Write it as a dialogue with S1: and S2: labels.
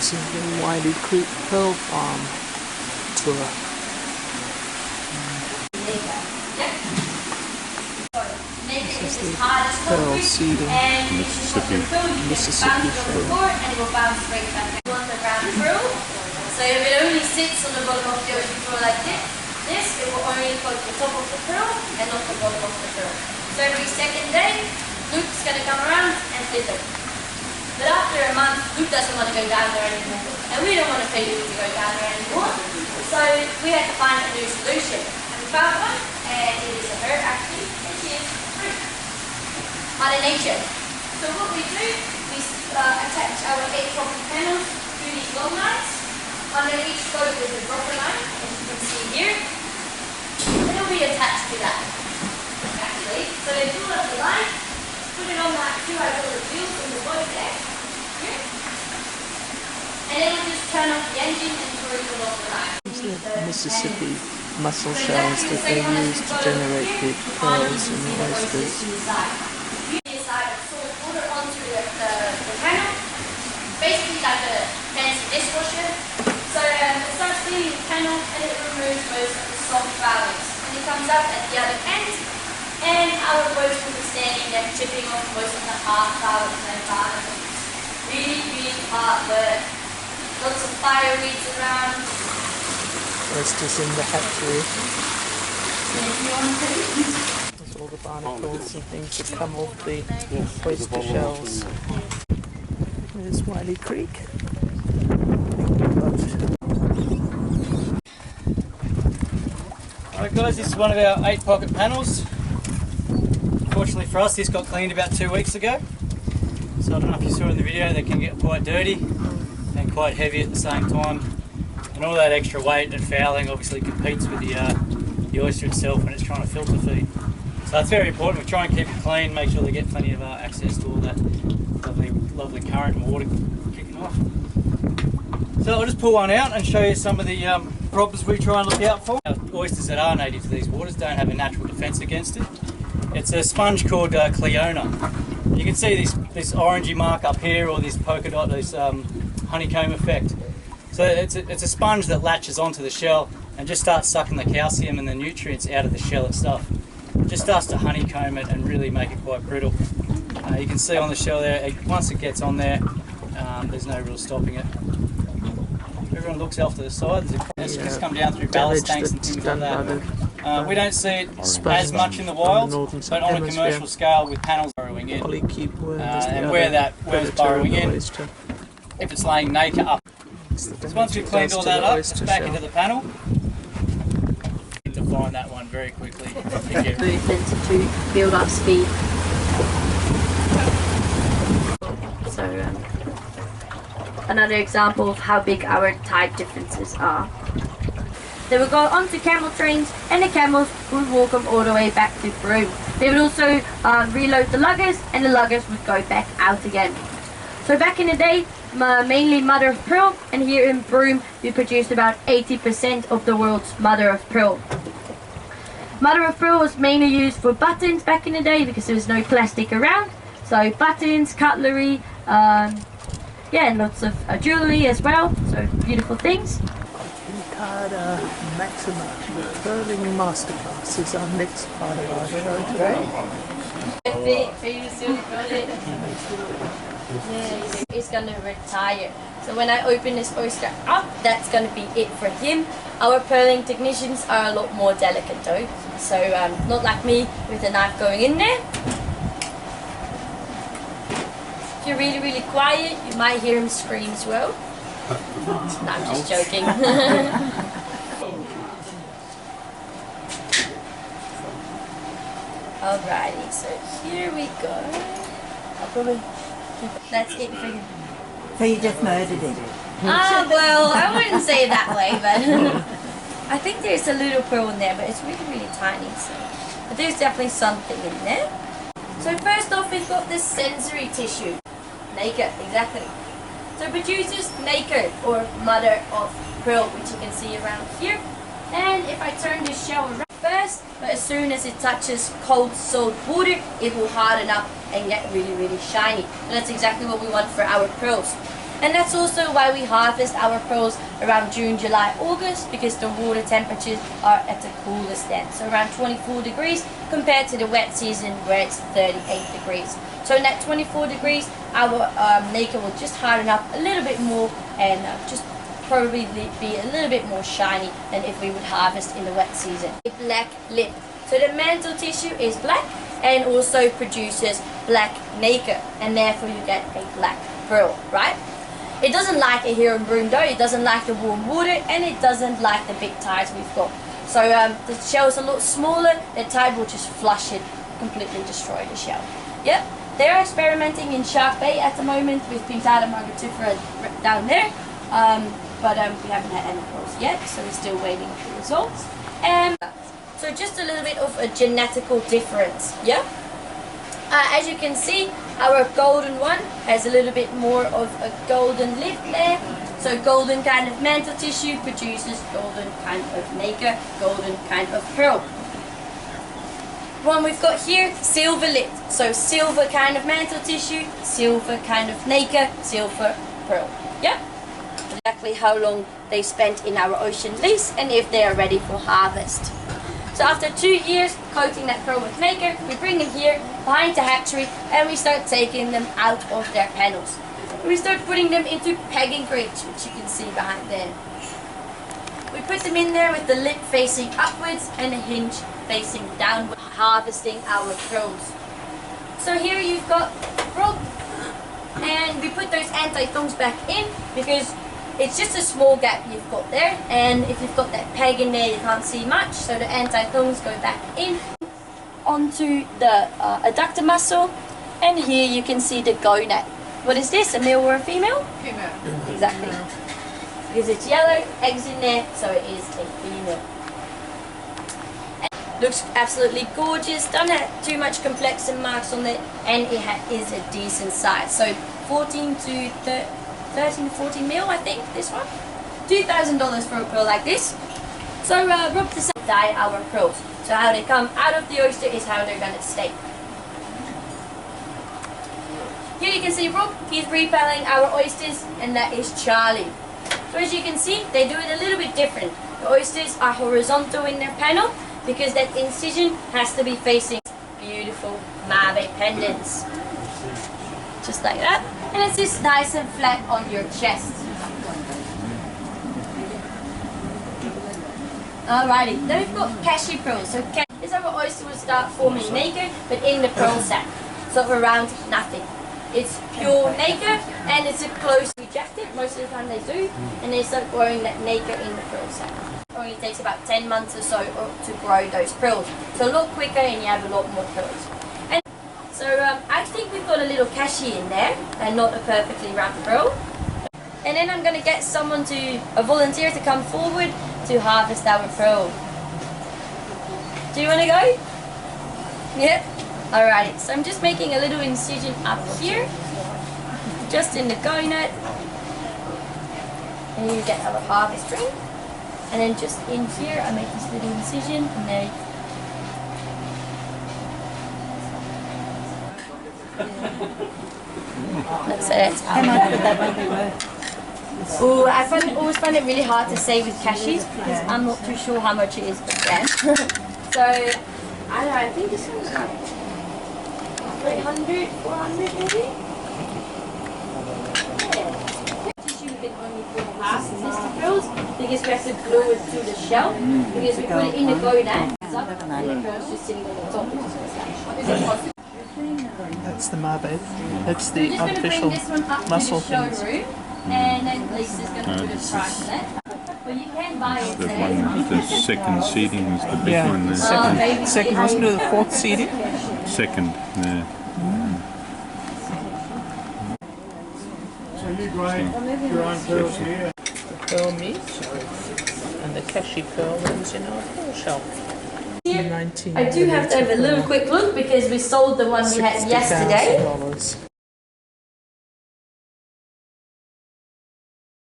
S1: This is the Broome Pearl Farm tour. This is the pearl seeding Mississippi shore.
S2: And it will bounce straight back on the ground pearl. So if it only sits on the bottom of the ocean floor like this, it will only go to the top of the pearl and not the bottom of the pearl. So every second day, Luke's going to come around and flip it. But after a month, Luke doesn't want to go down there anymore. And we don't want to pay Luke to go down there anymore. So we had to find a new solution. And we found one, and it is a her actually, and she is free. Mother Nature. So what we do, we attach our 8 proper panels to these long lines. Under each scope is a dropper line, as you can see here. And then we attach to that, actually. So they pull up the line, put it on that 2 hydraulic wheels in the bottom there. Here. And then we just turn off the engine and throw it off the line.
S1: These are the Mississippi mussel shells that they use to generate the pearls and the oysters.
S2: Inside salt water onto the panel, basically like a fancy dishwasher. So it starts cleaning the panel and it removes most of the soft valves. And it comes up at the other end, and our boat will be standing there chipping off most of the hard valves and barnacles. Really, really hard work. Lots of fireweeds around.
S1: Oysters in the hatchery.
S2: And if you want to
S1: There's all the barnacles and things that come off the oyster shells. There's Wiley Creek.
S3: Alright guys, this is one of our 8 pocket panels. Fortunately for us, this got cleaned about 2 weeks ago. So I don't know if you saw in the video, they can get quite dirty and quite heavy at the same time. And all that extra weight and fouling obviously competes with the oyster itself when it's trying to filter feed. So it's very important. We try and keep it clean, make sure they get plenty of access to all that lovely current and water kicking off. So I'll just pull one out and show you some of the problems we try and look out for. Oysters that are native to these waters don't have a natural defence against it. It's a sponge called Cleona. You can see this orangey mark up here, or this polka dot, this honeycomb effect. So it's a sponge that latches onto the shell and just starts sucking the calcium and the nutrients out of the shell itself. It just starts to honeycomb it and really make it quite brittle. You can see on the shell there, once it gets on there, there's no real stopping it. Everyone looks off to the side. It's just come down through ballast tanks and things like that. We don't see it as much in the wild, but on a commercial scale with panels burrowing in. And where it's burrowing in, if it's laying naked up. So once we've cleaned all that up, it's back into the panel. You need to find that one very quickly.
S2: movement to build up speed. So another example of how big our tide differences are. They would go onto camel trains, and the camels would walk them all the way back to Broome. They would also reload the luggers, and the luggers would go back out again. So back in the day, mainly mother of pearl, and here in Broome we produced about 80% of the world's mother of pearl. Mother of pearl was mainly used for buttons back in the day because there was no plastic around. So buttons, cutlery, yeah, and lots of jewellery as well, so beautiful things.
S1: Ricarda Maxima, Curling Masterclass is our next part of our show today.
S2: He's gonna retire. So when I open this oyster up, that's gonna be it for him. Our pearling technicians are a lot more delicate though. So not like me with the knife going in there. If you're really, really quiet, you might hear him scream as well. No, I'm just joking. Alrighty, so here we go. That's it for him.
S4: So you just murdered him?
S2: Well, I wouldn't say it that way, but I think there's a little pearl in there, but it's really, really tiny. So, but there's definitely something in there. So first off, we've got this sensory tissue. Nacre, exactly. So it produces nacre, or mother of pearl, which you can see around here. And if I turn this shell around first, but as soon as it touches cold salt water, it will harden up and get really, really shiny. And that's exactly what we want for our pearls. And that's also why we harvest our pearls around June, July, August, because the water temperatures are at the coolest then. So around 24 degrees compared to the wet season where it's 38 degrees. So in that 24 degrees, our nacre will just harden up a little bit more and just probably be a little bit more shiny than if we would harvest in the wet season. A black lip. So the mantle tissue is black and also produces black nacre, and therefore you get a black pearl, right? It doesn't like it here in Broome though. It doesn't like the warm water, and it doesn't like the big tides we've got. So the shell's a lot smaller. The tide will just flush it, completely destroy the shell. Yep, they're experimenting in Shark Bay at the moment with Pinctada margatifera down there, but we haven't had any pearls yet, so we're still waiting for the results. So just a little bit of a genetical difference, yeah? As you can see, our golden one has a little bit more of a golden lip there. So golden kind of mantle tissue produces golden kind of nacre, golden kind of pearl. One we've got here, silver lip. So silver kind of mantle tissue, silver kind of nacre, silver pearl. Yeah? Exactly how long they spent in our ocean lease and if they are ready for harvest. So after 2 years coating that pearl with nacre, we bring them here behind the hatchery and we start taking them out of their panels. We start putting them into pegging crates, which you can see behind there. We put them in there with the lip facing upwards and the hinge facing downward, harvesting our pearls. So here you've got Rob, and we put those anti-thongs back in because it's just a small gap you've got there, and if you've got that peg in there you can't see much, so the anti-thongs go back in onto the adductor muscle, and here you can see the gonad. What is this, a male or a female?
S5: Female.
S2: Exactly. Because it's yellow, eggs in there, so it is a female. And looks absolutely gorgeous, doesn't have too much complexin marks on it, and it is a decent size. So 13 to 14 mil, I think, this one. $2,000 for a pearl like this. So Rob decided to dye our pearls. So how they come out of the oyster is how they're going to stay. Here you can see Rob, he's repelling our oysters, and that is Charlie. So as you can see, they do it a little bit different. The oysters are horizontal in their panel because that incision has to be facing beautiful Mave pendants. Just like that. And it's just nice and flat on your chest. Alrighty, then we've got cashew pearls. So this is how our oyster will start forming nacre, but in the pearl sac. So around nothing. It's pure nacre, and it's a close rejected, most of the time they do, and they start growing that nacre in the pearl sac. It only takes about 10 months or so to grow those pearls. So a lot quicker and you have a lot more pearls. And so I think we've got a little cashew in there, and not a perfectly wrapped pearl. And then I'm going to get a volunteer to come forward to harvest our pearl. Do you want to go? Yeah? Alright, so I'm just making a little incision up here, just in the gonad, and you get our harvest ring, and then just in here I make this little incision, and there that's it.
S4: How much would that be worth?
S2: Ooh, I always find it really hard to say with cashews because I'm not too sure how much it is per gram. So, I don't know, I think this one's like 300, 400 maybe? Yeah. Tissue we can only put past the pearls because we have to glue it to the shell because we put it in the gonad and the pearls just sitting on the top, which is what's
S1: That's the Mave. That's
S2: We're
S1: the
S2: just going to bring
S1: artificial
S2: this one up
S1: muscle
S2: to the
S1: things.
S2: showroom, and then Lisa's going to put a price on that. But you can buy it
S6: The
S2: there.
S6: one, the second seating is the big
S1: Yeah,
S6: one there.
S1: second, wasn't it the fourth seeding?
S6: Second, yeah.
S1: The pearl meat and the cashew pearl that was in our pearl shell.
S2: I do have to have a little quick look because we sold the one we had yesterday.
S1: $60,000.